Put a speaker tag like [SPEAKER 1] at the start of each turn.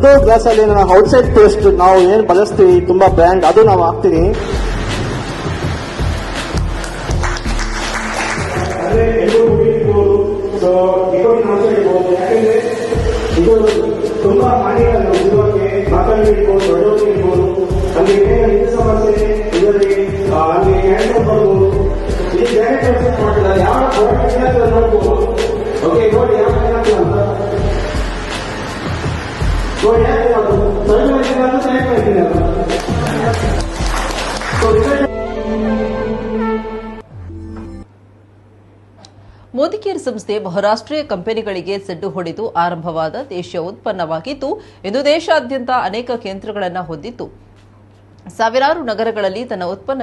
[SPEAKER 1] ಒಂದು ಗ್ಲಾಸ್ ಅಲ್ಲಿ ನಾವು ಔಟ್ಸೈಡ್ ಪೇಸ್ಟ್ ನಾವು ಏನ್ ಬಳಸ್ತೀವಿ ತುಂಬಾ ಬ್ರ್ಯಾಂಡ್ ಅದು ನಾವು ಹಾಕ್ತೀವಿ. ಯಾಕಂದ್ರೆ ಇದು ತುಂಬಾ ಹಾನಿಗಳನ್ನು ಇರುವಾಗೆ ಮಕ್ಕಳಿಗೆ ಇರ್ಬೋದು, ದೊಡ್ಡವರಿಗೆ ಇರ್ಬೋದು, ಅಲ್ಲಿ ಇದು ಸಮಸ್ಯೆ ಇದರಲ್ಲಿ ಅಲ್ಲಿ ಕ್ಯಾನ್ಸರ್ ಬರ್ಬೋದು. ಈ ಜಾಗ್ರತೆ ಮಾಡಿದ್ದಾರೆ ಯಾವ ನೋಡ್ಬೋದು. ಓಕೆ, ನೋಡಿ ಯಾವ ಅಂತ ನೋಡಿ ಯಾಕೆ
[SPEAKER 2] ಮೋದಿಕೇರ್ ಸಂಸ್ಥೆ ಬಹುರಾಷ್ಟ್ರೀಯ ಕಂಪನಿಗಳಿಗೆ ಸೆಡ್ಡು ಹೊಡೆದು ಆರಂಭವಾದ ದೇಶೀಯ ಉತ್ಪನ್ನವಾಗಿದ್ದು ಇಂದು ದೇಶಾದ್ಯಂತ ಅನೇಕ ಕೇಂದ್ರಗಳನ್ನು ಹೊಂದಿದ್ದು ಸಾವಿರಾರು ನಗರಗಳಲ್ಲಿ ತನ್ನ ಉತ್ಪನ್ನ